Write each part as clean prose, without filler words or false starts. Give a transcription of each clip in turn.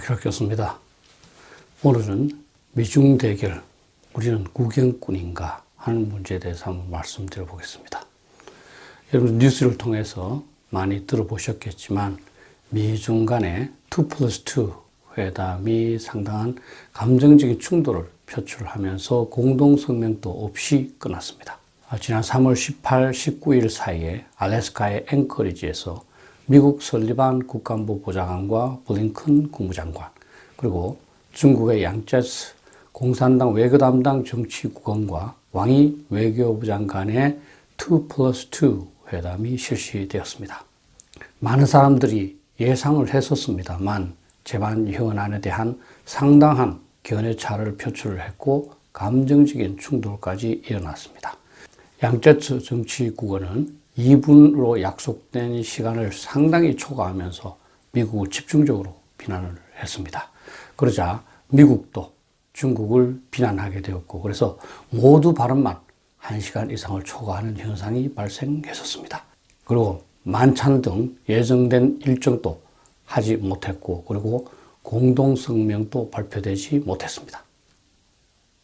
시작했습니다. 오늘은 미중 대결, 우리는 구경꾼인가 하는 문제에 대해서 한번 말씀드려 보겠습니다. 여러분 뉴스를 통해서 많이 들어보셨겠지만 미중 간의 2+2 회담이 상당한 감정적인 충돌을 표출하면서 공동성명도 없이 끝났습니다. 지난 3월 18, 19일 사이에 알래스카의 앵커리지에서 미국 설리반 국가안보 보좌관과 블링컨 국무장관, 그리고 중국의 양제스 공산당 외교 담당 정치국원과 왕이 외교부 장관의 2+2 회담이 실시되었습니다. 많은 사람들이 예상을 했었습니다만 재반 현안에 대한 상당한 견해차를 표출을 했고 감정적인 충돌까지 일어났습니다. 양제츠 정치국원은 2분으로 약속된 시간을 상당히 초과하면서 미국을 집중적으로 비난을 했습니다. 그러자 미국도 중국을 비난하게 되었고, 그래서 모두 발언만 1시간 이상을 초과하는 현상이 발생했었습니다. 그리고 만찬 등 예정된 일정도 하지 못했고, 그리고 공동성명도 발표되지 못했습니다.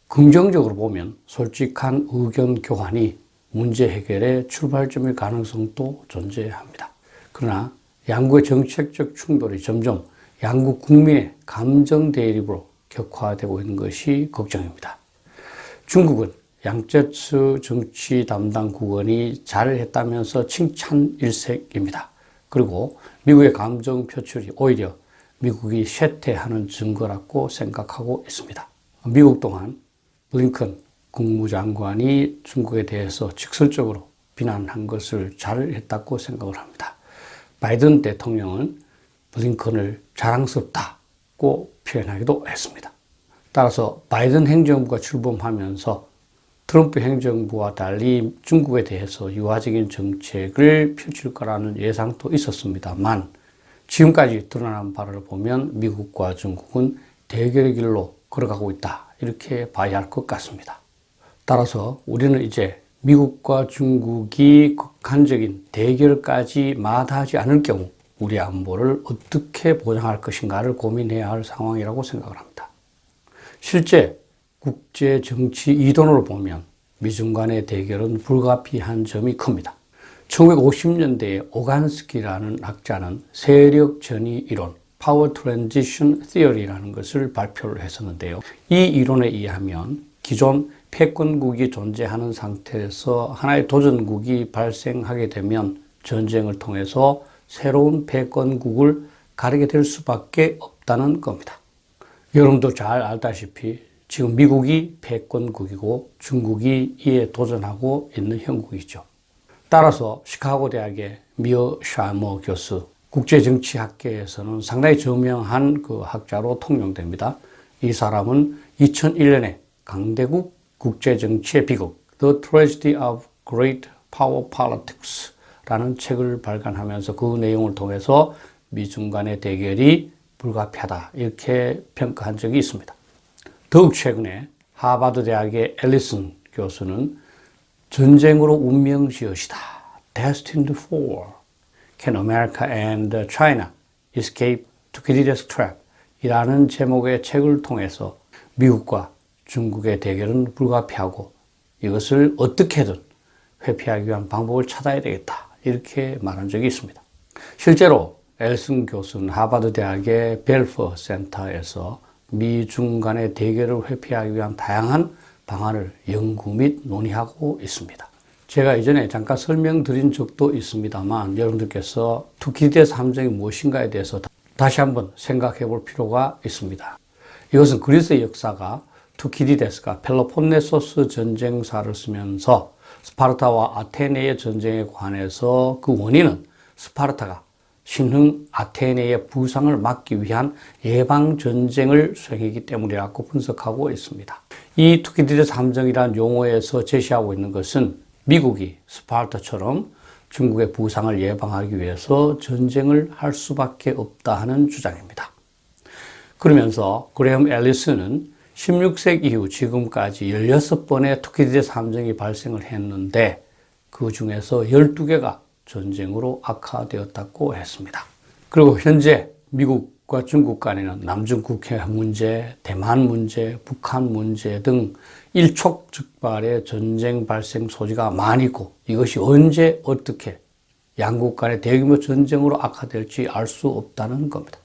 긍정적으로 보면 솔직한 의견 교환이 문제 해결의 출발점일 가능성도 존재합니다. 그러나 양국의 정책적 충돌이 점점 양국 국민의 감정 대립으로 격화되고 있는 것이 걱정입니다. 중국은 양제츠 정치 담당 국원이 잘했다면서 칭찬 일색입니다. 그리고 미국의 감정 표출이 오히려 미국이 쇠퇴하는 증거라고 생각하고 있습니다. 미국 또한 블링컨 국무장관이 중국에 대해서 직설적으로 비난한 것을 잘했다고 생각을 합니다. 바이든 대통령은 블링컨을 자랑스럽다고 표현하기도 했습니다. 따라서 바이든 행정부가 출범하면서 트럼프 행정부와 달리 중국에 대해서 유화적인 정책을 펼칠 거라는 예상도 있었습니다만 지금까지 드러난 바를 보면 미국과 중국은 대결의 길로 걸어가고 있다, 이렇게 봐야 할 것 같습니다. 따라서 우리는 이제 미국과 중국이 극한적인 대결까지 마다하지 않을 경우 우리 안보를 어떻게 보장할 것인가를 고민해야 할 상황이라고 생각을 합니다. 실제 국제 정치 이론으로 보면 미중 간의 대결은 불가피한 점이 큽니다. 1950년대에 오간스키라는 학자는 세력 전이 이론, Power Transition Theory라는 것을 발표를 했었는데요. 이 이론에 의하면 기존 패권국이 존재하는 상태에서 하나의 도전국이 발생하게 되면 전쟁을 통해서 새로운 패권국을 가리게 될 수밖에 없다는 겁니다. 여러분도 잘 알다시피 지금 미국이 패권국이고 중국이 이에 도전하고 있는 형국이죠. 따라서 시카고 대학의 미어 샤머 교수, 국제정치학계에서는 상당히 저명한 그 학자로 통용됩니다. 이 사람은 2001년에 강대국 국제정치의 비극, The Tragedy of Great Power Politics 라는 책을 발간하면서 그 내용을 통해서 미중 간의 대결이 불가피하다, 이렇게 평가한 적이 있습니다. 더욱 최근에 하버드 대학의 앨리슨 교수는 전쟁으로 운명지어시다, Destined for Can America and China Escape Thucydides Trap? 이라는 제목의 책을 통해서 미국과 중국의 대결은 불가피하고 이것을 어떻게든 회피하기 위한 방법을 찾아야 되겠다, 이렇게 말한 적이 있습니다. 실제로 앨슨 교수는 하버드 대학의 벨퍼 센터에서 미중 간의 대결을 회피하기 위한 다양한 방안을 연구 및 논의하고 있습니다. 제가 이전에 잠깐 설명드린 적도 있습니다만 여러분들께서 투키디데스 함정이 무엇인가에 대해서 다시 한번 생각해 볼 필요가 있습니다. 이것은 그리스의 역사가 투키디데스가 펠로폰네소스 전쟁사를 쓰면서 스파르타와 아테네의 전쟁에 관해서 그 원인은 스파르타가 신흥 아테네의 부상을 막기 위한 예방전쟁을 수행했기 때문이라고 분석하고 있습니다. 이 투키디데스 함정이라는 용어에서 제시하고 있는 것은 미국이 스파르타처럼 중국의 부상을 예방하기 위해서 전쟁을 할 수밖에 없다 하는 주장입니다. 그러면서 그레엄 앨리슨은 16세기 이후 지금까지 16번의 투키디데스 함정이 발생을 했는데 그 중에서 12개가 전쟁으로 악화되었다고 했습니다. 그리고 현재 미국 미국과 중국 간에는 남중국해 문제, 대만 문제, 북한 문제 등 일촉즉발의 전쟁 발생 소지가 많이 있고 이것이 언제 어떻게 양국 간의 대규모 전쟁으로 악화될지 알 수 없다는 겁니다.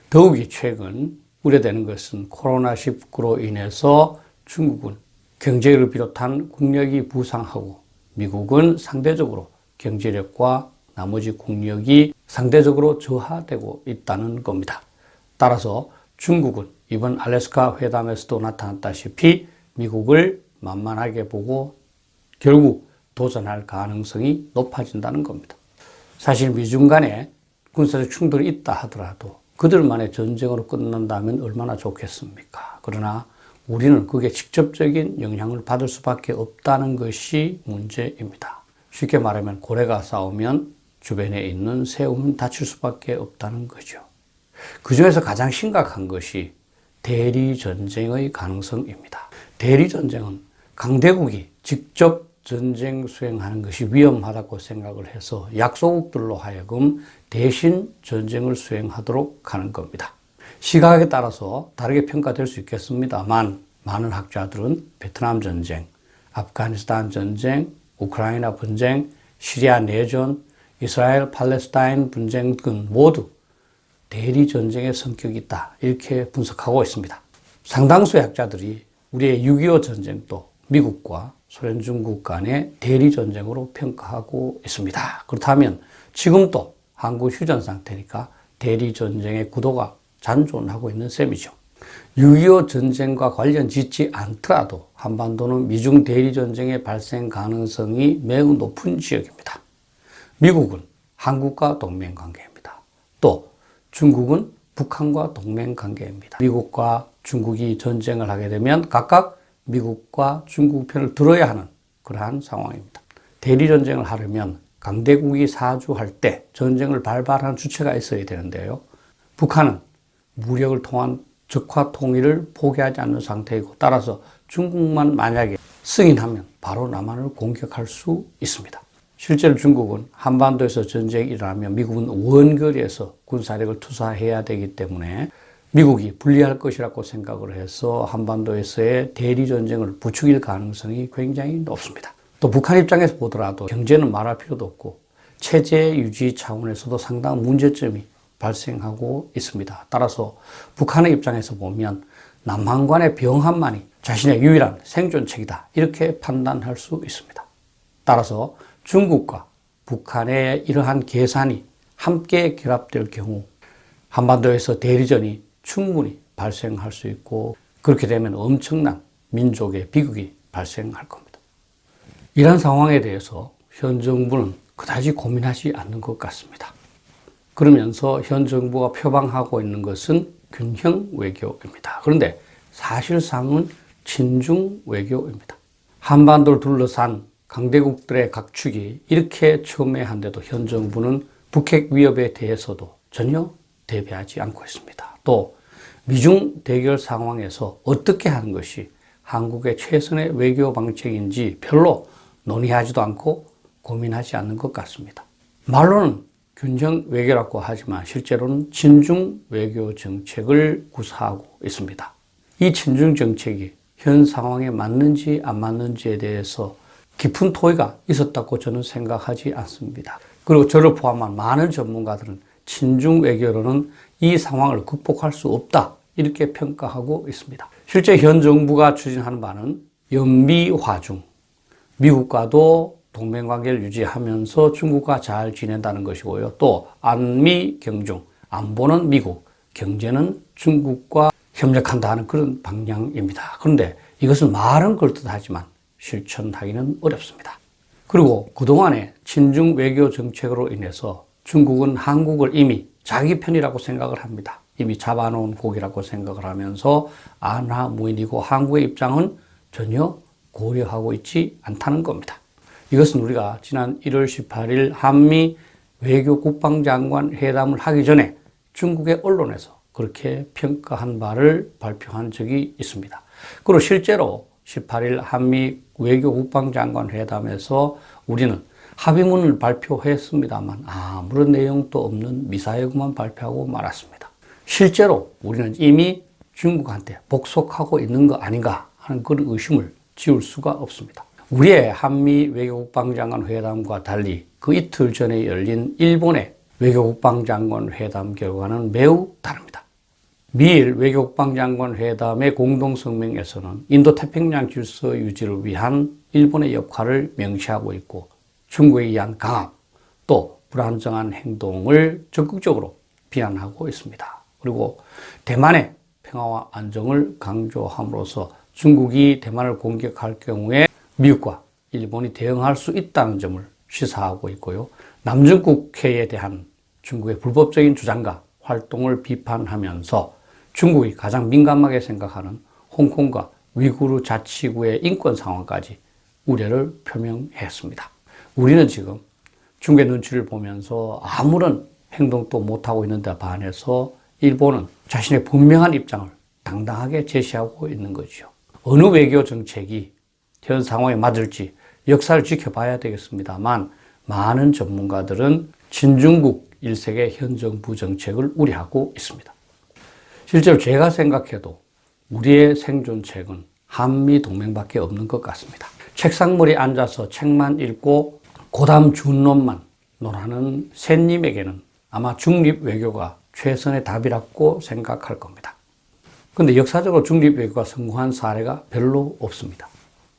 더욱이 최근 우려되는 것은 코로나19로 인해서 중국은 경제를 비롯한 국력이 부상하고 미국은 상대적으로 경제력과 나머지 국력이 상대적으로 저하되고 있다는 겁니다. 따라서 중국은 이번 알래스카 회담에서도 나타났다시피 미국을 만만하게 보고 결국 도전할 가능성이 높아진다는 겁니다. 사실 미중 간에 군사적 충돌이 있다 하더라도 그들만의 전쟁으로 끝난다면 얼마나 좋겠습니까? 그러나 우리는 그게 직접적인 영향을 받을 수밖에 없다는 것이 문제입니다. 쉽게 말하면 고래가 싸우면 주변에 있는 새우는 다칠 수밖에 없다는 거죠. 그 중에서 가장 심각한 것이 대리전쟁의 가능성입니다. 대리전쟁은 강대국이 직접 전쟁 수행하는 것이 위험하다고 생각을 해서 약소국들로 하여금 대신 전쟁을 수행하도록 하는 겁니다. 시각에 따라서 다르게 평가될 수 있겠습니다만 많은 학자들은 베트남 전쟁, 아프가니스탄 전쟁, 우크라이나 분쟁, 시리아 내전, 이스라엘 팔레스타인 분쟁 등 모두 대리전쟁의 성격이 있다 이렇게 분석하고 있습니다. 상당수의 학자들이 우리의 6.25 전쟁도 미국과 소련 중국 간의 대리전쟁으로 평가하고 있습니다. 그렇다면 지금도 한국 휴전 상태니까 대리전쟁의 구도가 잔존하고 있는 셈이죠. 6.25 전쟁과 관련 짓지 않더라도 한반도는 미중 대리전쟁의 발생 가능성이 매우 높은 지역입니다. 미국은 한국과 동맹관계입니다. 또 중국은 북한과 동맹관계입니다. 미국과 중국이 전쟁을 하게 되면 각각 미국과 중국 편을 들어야 하는 그러한 상황입니다. 대리전쟁을 하려면 강대국이 사주할 때 전쟁을 발발하는 주체가 있어야 되는데요. 북한은 무력을 통한 적화 통일을 포기하지 않는 상태이고 따라서 중국만 만약에 승인하면 바로 남한을 공격할 수 있습니다. 실제로 중국은 한반도에서 전쟁이 일어나면 미국은 원거리에서 군사력을 투사해야 되기 때문에 미국이 불리할 것이라고 생각을 해서 한반도에서의 대리전쟁을 부추길 가능성이 굉장히 높습니다. 또 북한 입장에서 보더라도 경제는 말할 필요도 없고 체제 유지 차원에서도 상당한 문제점이 발생하고 있습니다. 따라서 북한의 입장에서 보면 남한간의 병합만이 자신의 유일한 생존책이다 이렇게 판단할 수 있습니다. 따라서 중국과 북한의 이러한 계산이 함께 결합될 경우 한반도에서 대리전이 충분히 발생할 수 있고 그렇게 되면 엄청난 민족의 비극이 발생할 겁니다. 이런 상황에 대해서 현 정부는 그다지 고민하지 않는 것 같습니다. 그러면서 현 정부가 표방하고 있는 것은 균형 외교입니다. 그런데 사실상은 친중 외교입니다. 한반도를 둘러싼 강대국들의 각축이 이렇게 첨예한데도 현 정부는 북핵 위협에 대해서도 전혀 대비하지 않고 있습니다. 또 미중 대결 상황에서 어떻게 하는 것이 한국의 최선의 외교 방책인지 별로 논의하지도 않고 고민하지 않는 것 같습니다. 말로는 균형 외교라고 하지만 실제로는 친중 외교 정책을 구사하고 있습니다. 이 친중 정책이 현 상황에 맞는지 안 맞는지에 대해서 깊은 토의가 있었다고 저는 생각하지 않습니다. 그리고 저를 포함한 많은 전문가들은 친중 외교로는 이 상황을 극복할 수 없다 이렇게 평가하고 있습니다. 실제 현 정부가 추진하는 바는 연미화중, 미국과도 동맹관계를 유지하면서 중국과 잘 지낸다는 것이고요. 또 안미경중, 안보는 미국, 경제는 중국과 협력한다는 그런 방향입니다. 그런데 이것은 말은 그럴듯하지만 실천하기는 어렵습니다. 그리고 그동안의 친중 외교 정책으로 인해서 중국은 한국을 이미 자기 편이라고 생각을 합니다. 이미 잡아놓은 고기라고 생각을 하면서 안하무인이고 한국의 입장은 전혀 고려하고 있지 않다는 겁니다. 이것은 우리가 지난 1월 18일 한미 외교 국방장관 회담을 하기 전에 중국의 언론에서 그렇게 평가한 바를 발표한 적이 있습니다. 그리고 실제로 18일 한미 외교 국방장관 회담에서 우리는 합의문을 발표했습니다만 아무런 내용도 없는 미사여구만 발표하고 말았습니다. 실제로 우리는 이미 중국한테 복속하고 있는 거 아닌가 하는 그런 의심을 지울 수가 없습니다. 우리의 한미 외교국방장관 회담과 달리 그 이틀 전에 열린 일본의 외교국방장관 회담 결과는 매우 다릅니다. 미일 외교국방장관 회담의 공동성명에서는 인도태평양 질서 유지를 위한 일본의 역할을 명시하고 있고 중국에 의한 강압 또 불안정한 행동을 적극적으로 비난하고 있습니다. 그리고 대만의 평화와 안정을 강조함으로써 중국이 대만을 공격할 경우에 미국과 일본이 대응할 수 있다는 점을 시사하고 있고요. 남중국해에 대한 중국의 불법적인 주장과 활동을 비판하면서 중국이 가장 민감하게 생각하는 홍콩과 위구르 자치구의 인권 상황까지 우려를 표명했습니다. 우리는 지금 중국의 눈치를 보면서 아무런 행동도 못하고 있는데 반해서 일본은 자신의 분명한 입장을 당당하게 제시하고 있는 거죠. 어느 외교 정책이 현 상황에 맞을지 역사를 지켜봐야 되겠습니다만 많은 전문가들은 친중국 일색의 현 정부 정책을 우려하고 있습니다. 실제로 제가 생각해도 우리의 생존책은 한미 동맹밖에 없는 것 같습니다. 책상머리에 앉아서 책만 읽고 고담 준론만 논하는 샌님에게는 아마 중립 외교가 최선의 답이라고 생각할 겁니다. 그런데 역사적으로 중립 외교가 성공한 사례가 별로 없습니다.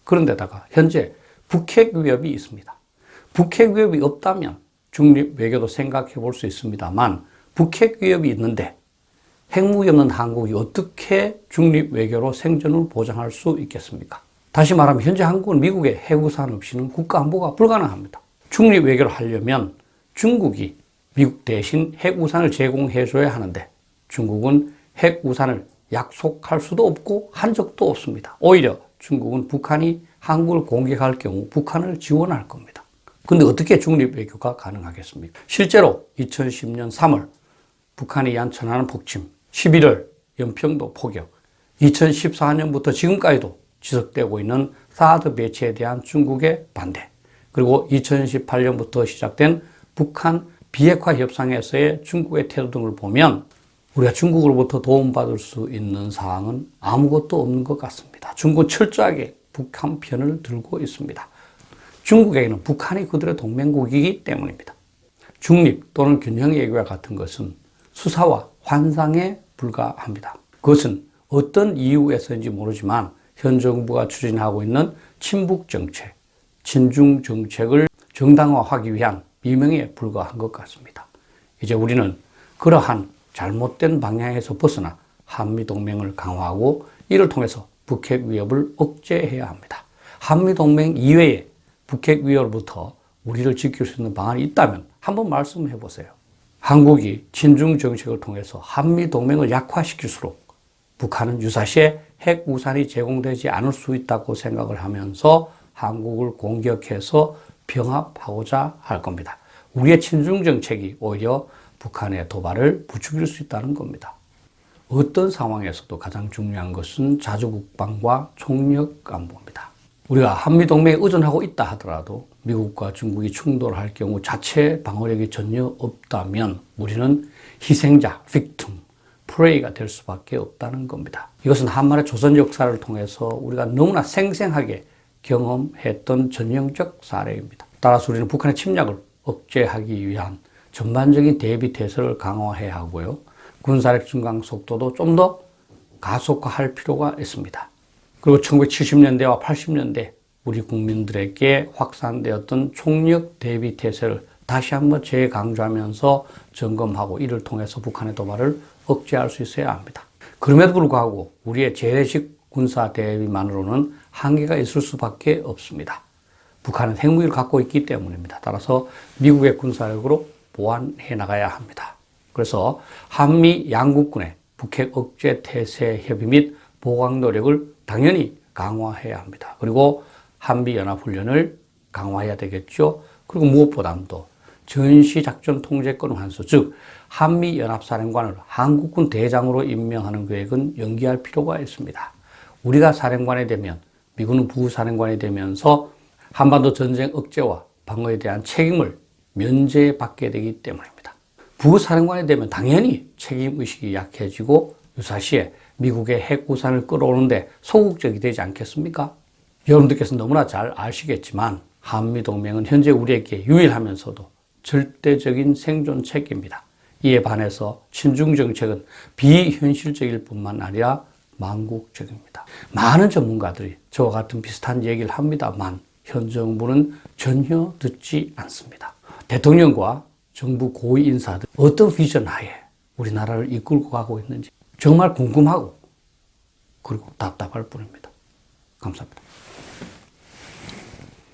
그런데다가 현재 북핵 위협이 있습니다. 북핵 위협이 없다면 중립 외교도 생각해 볼 수 있습니다만 북핵 위협이 있는데 핵무기 없는 한국이 어떻게 중립 외교로 생존을 보장할 수 있겠습니까? 다시 말하면 현재 한국은 미국의 핵우산 없이는 국가 안보가 불가능합니다. 중립 외교를 하려면 중국이 미국 대신 핵우산을 제공해 줘야 하는데 중국은 핵우산을 약속할 수도 없고 한 적도 없습니다. 오히려 중국은 북한이 한국을 공격할 경우 북한을 지원할 겁니다. 근데 어떻게 중립 외교가 가능하겠습니까? 실제로 2010년 3월 북한이 얀천하는 폭침, 11월 연평도 포격, 2014년부터 지금까지도 지속되고 있는 사드 배치에 대한 중국의 반대, 그리고 2018년부터 시작된 북한 비핵화 협상에서의 중국의 태도 등을 보면 우리가 중국으로부터 도움받을 수 있는 사항은 아무것도 없는 것 같습니다. 중국은 철저하게 북한 편을 들고 있습니다. 중국에게는 북한이 그들의 동맹국이기 때문입니다. 중립 또는 균형 외교와 같은 것은 수사와 환상에 불과합니다. 그것은 어떤 이유에서인지 모르지만 현 정부가 추진하고 있는 친북 정책, 친중 정책을 정당화하기 위한 미명에 불과한 것 같습니다. 이제 우리는 그러한 잘못된 방향에서 벗어나 한미동맹을 강화하고 이를 통해서 북핵 위협을 억제해야 합니다. 한미동맹 이외에 북핵 위협으로부터 우리를 지킬 수 있는 방안이 있다면 한번 말씀해 보세요. 한국이 친중 정책을 통해서 한미동맹을 약화시킬수록 북한은 유사시에 핵우산이 제공되지 않을 수 있다고 생각을 하면서 한국을 공격해서 병합하고자 할 겁니다. 우리의 친중 정책이 오히려 북한의 도발을 부추길 수 있다는 겁니다. 어떤 상황에서도 가장 중요한 것은 자주국방과 총력안보입니다. 우리가 한미동맹에 의존하고 있다 하더라도 미국과 중국이 충돌할 경우 자체 방어력이 전혀 없다면 우리는 희생자, victim, prey가 될 수밖에 없다는 겁니다. 이것은 한말의 조선 역사를 통해서 우리가 너무나 생생하게 경험했던 전형적 사례입니다. 따라서 우리는 북한의 침략을 억제하기 위한 전반적인 대비 태세를 강화해야 하고요. 군사력 증강 속도도 좀 더 가속화할 필요가 있습니다. 그리고 1970년대와 80년대 우리 국민들에게 확산되었던 총력 대비 태세를 다시 한번 재강조하면서 점검하고 이를 통해서 북한의 도발을 억제할 수 있어야 합니다. 그럼에도 불구하고 우리의 재래식 군사 대비만으로는 한계가 있을 수밖에 없습니다. 북한은 핵무기를 갖고 있기 때문입니다. 따라서 미국의 군사력으로 보완해 나가야 합니다. 그래서 한미 양국군의 북핵 억제 태세 협의 및 보강 노력을 당연히 강화해야 합니다. 그리고 한미연합훈련을 강화해야 되겠죠. 그리고 무엇보다도 전시작전통제권 환수, 즉 한미연합사령관을 한국군 대장으로 임명하는 계획은 연기할 필요가 있습니다. 우리가 사령관이 되면 미군은 부사령관이 되면서 한반도 전쟁 억제와 방어에 대한 책임을 면제받게 되기 때문입니다. 부사령관이 되면 당연히 책임의식이 약해지고 유사시에 미국의 핵 우산을 끌어오는데 소극적이 되지 않겠습니까? 여러분들께서 너무나 잘 아시겠지만 한미동맹은 현재 우리에게 유일하면서도 절대적인 생존책입니다. 이에 반해서 친중 정책은 비현실적일 뿐만 아니라 망국적입니다. 많은 전문가들이 저와 같은 비슷한 얘기를 합니다만 현 정부는 전혀 듣지 않습니다. 대통령과 정부 고위 인사들 어떤 비전 하에 우리나라를 이끌고 가고 있는지 정말 궁금하고 그리고 답답할 뿐입니다. 감사합니다.